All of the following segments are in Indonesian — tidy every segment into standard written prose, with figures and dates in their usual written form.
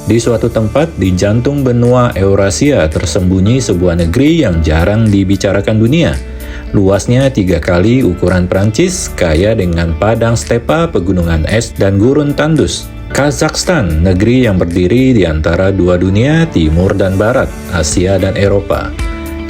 Di suatu tempat di jantung benua Eurasia tersembunyi sebuah negeri yang jarang dibicarakan dunia. Luasnya 3 kali ukuran Prancis, kaya dengan padang stepa, pegunungan es, dan gurun tandus. Kazakhstan, negeri yang berdiri di antara dua dunia, timur dan barat, Asia dan Eropa.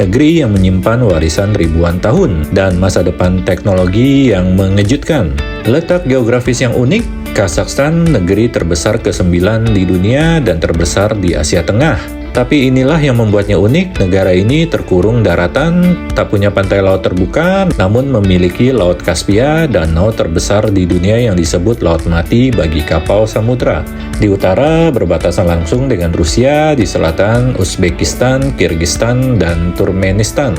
Negeri yang menyimpan warisan ribuan tahun dan masa depan teknologi yang mengejutkan. Letak geografis yang unik, Kazakhstan negeri terbesar ke-9 di dunia dan terbesar di Asia Tengah. Tapi inilah yang membuatnya unik, negara ini terkurung daratan, tak punya pantai laut terbuka, namun memiliki Laut Kaspia, danau terbesar di dunia yang disebut Laut Mati bagi kapal samudra. Di utara berbatasan langsung dengan Rusia, di selatan Uzbekistan, Kirgistan, dan Turkmenistan.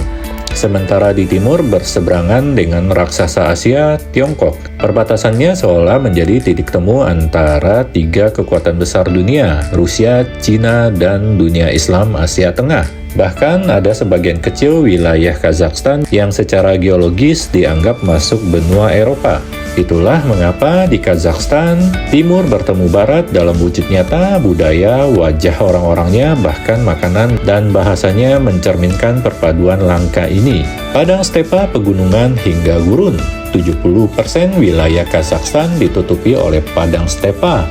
Sementara di timur berseberangan dengan raksasa Asia, Tiongkok. Perbatasannya seolah menjadi titik temu antara 3 kekuatan besar dunia, Rusia, Cina, dan dunia Islam Asia Tengah. Bahkan ada sebagian kecil wilayah Kazakhstan yang secara geologis dianggap masuk benua Eropa. Itulah mengapa di Kazakhstan, timur bertemu barat dalam wujud nyata, budaya, wajah orang-orangnya, bahkan makanan dan bahasanya mencerminkan perpaduan langka ini. Padang stepa, pegunungan, hingga gurun. 70% wilayah Kazakhstan ditutupi oleh padang stepa.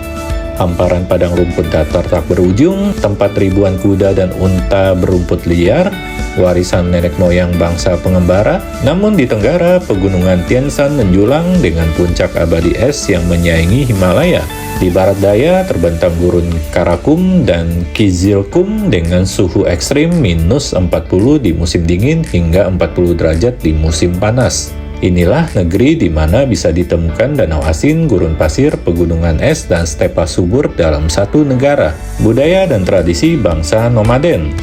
Hamparan padang rumput datar tak berujung, tempat ribuan kuda dan unta berumput liar, warisan nenek moyang bangsa pengembara. Namun di tenggara, pegunungan Tian Shan menjulang dengan puncak abadi es yang menyaingi Himalaya. Di barat daya terbentang gurun Karakum dan Kizilkum dengan suhu ekstrim minus 40 di musim dingin hingga 40 derajat di musim panas. Inilah negeri di mana bisa ditemukan danau asin, gurun pasir, pegunungan es, dan stepa subur dalam satu negara. Budaya dan tradisi bangsa nomaden.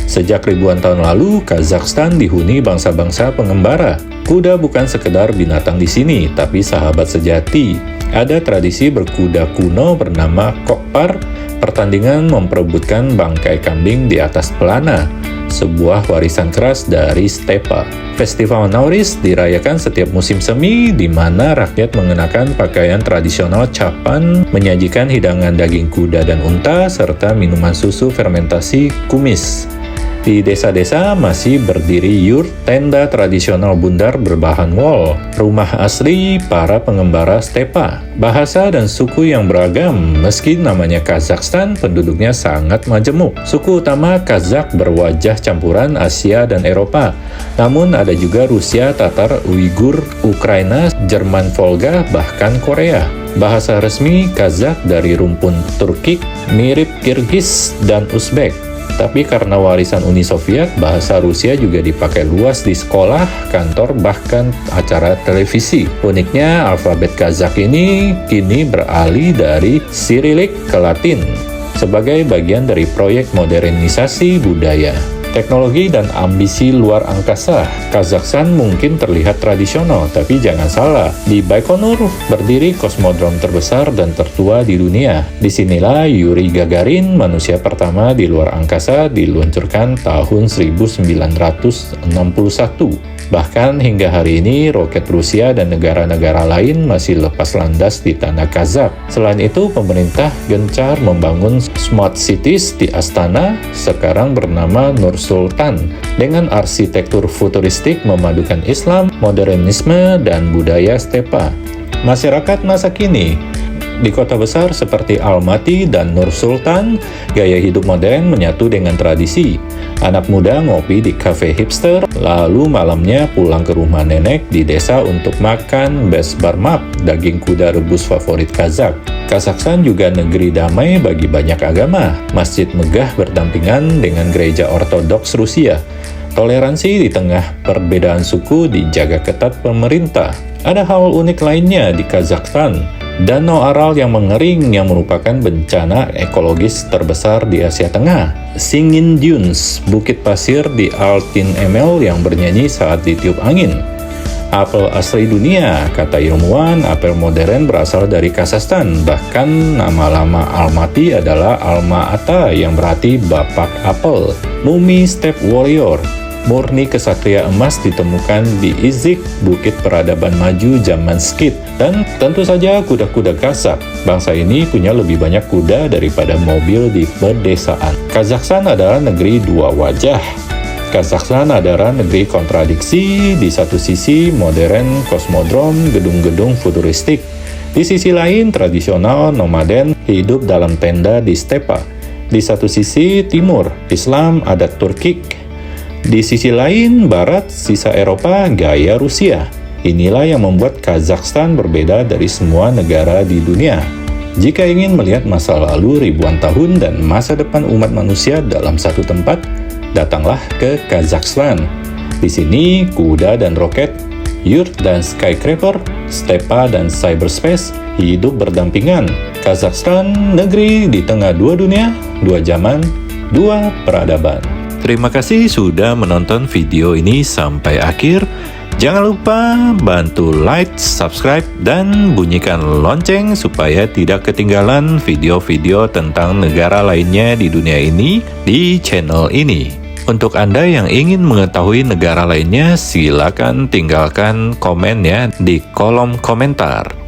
Sejak ribuan tahun lalu, Kazakhstan dihuni bangsa-bangsa pengembara. Kuda bukan sekedar binatang di sini, tapi sahabat sejati. Ada tradisi berkuda kuno bernama Kokpar, pertandingan memperebutkan bangkai kambing di atas pelana, sebuah warisan keras dari stepa. Festival Nauris dirayakan setiap musim semi, di mana rakyat mengenakan pakaian tradisional capan, menyajikan hidangan daging kuda dan unta, serta minuman susu fermentasi kumis. Di desa-desa masih berdiri yurt, tenda tradisional bundar berbahan wol, rumah asli para pengembara stepa. Bahasa dan suku yang beragam, meski namanya Kazakhstan, penduduknya sangat majemuk. Suku utama Kazakh berwajah campuran Asia dan Eropa. Namun ada juga Rusia, Tatar, Uighur, Ukraina, Jerman Volga, bahkan Korea. Bahasa resmi Kazakh dari rumpun Turkik, mirip Kirgis dan Uzbek. Tapi karena warisan Uni Soviet, bahasa Rusia juga dipakai luas di sekolah, kantor, bahkan acara televisi. Uniknya, alfabet Kazakh ini kini beralih dari Sirilik ke Latin, sebagai bagian dari proyek modernisasi budaya. Teknologi dan ambisi luar angkasa, Kazakhstan mungkin terlihat tradisional, tapi jangan salah, di Baikonur berdiri kosmodrom terbesar dan tertua di dunia. Disinilah Yuri Gagarin, manusia pertama di luar angkasa, diluncurkan tahun 1961. Bahkan hingga hari ini, roket Rusia dan negara-negara lain masih lepas landas di tanah Kazakh. Selain itu, pemerintah gencar membangun smart cities di Astana, sekarang bernama Nur Sultan, dengan arsitektur futuristik memadukan Islam, modernisme, dan budaya stepa. Masyarakat masa kini di kota besar seperti Almaty dan Nur Sultan, gaya hidup modern menyatu dengan tradisi. Anak muda ngopi di kafe hipster, lalu malamnya pulang ke rumah nenek di desa untuk makan besbarmap, daging kuda rebus favorit Kazakh. Kazakhstan juga negeri damai bagi banyak agama. Masjid megah berdampingan dengan gereja ortodoks Rusia. Toleransi di tengah perbedaan suku dijaga ketat pemerintah. Ada hal unik lainnya di Kazakhstan. Danau Aral yang mengering yang merupakan bencana ekologis terbesar di Asia Tengah. Singin Dunes, bukit pasir di Altin Emel yang bernyanyi saat ditiup angin. Apel asli dunia, kata ilmuwan, apel modern berasal dari Kazakhstan. Bahkan nama lama Almaty adalah Alma Ata yang berarti bapak apel. Mumi Steppe Warrior, Murni kesatria emas ditemukan di Izik, bukit peradaban maju zaman Skit. Dan tentu saja kuda-kuda Kazakh. Bangsa ini punya lebih banyak kuda daripada mobil di pedesaan. Kazakhstan adalah negeri dua wajah. Kazakhstan adalah negeri kontradiksi, di satu sisi modern kosmodrom, gedung-gedung futuristik. Di sisi lain tradisional nomaden, hidup dalam tenda di stepa. Di satu sisi timur, Islam adat Turkik. Di sisi lain, barat, sisa Eropa, gaya Rusia. Inilah yang membuat Kazakhstan berbeda dari semua negara di dunia. Jika ingin melihat masa lalu ribuan tahun dan masa depan umat manusia dalam satu tempat, datanglah ke Kazakhstan. Di sini, kuda dan roket, yurt dan skyscraper, stepa dan cyberspace hidup berdampingan. Kazakhstan, negeri di tengah dua dunia, dua zaman, dua peradaban. Terima kasih sudah menonton video ini sampai akhir. Jangan lupa bantu like, subscribe, dan bunyikan lonceng supaya tidak ketinggalan video-video tentang negara lainnya di dunia ini di channel ini. Untuk Anda yang ingin mengetahui negara lainnya, silakan tinggalkan komen ya di kolom komentar.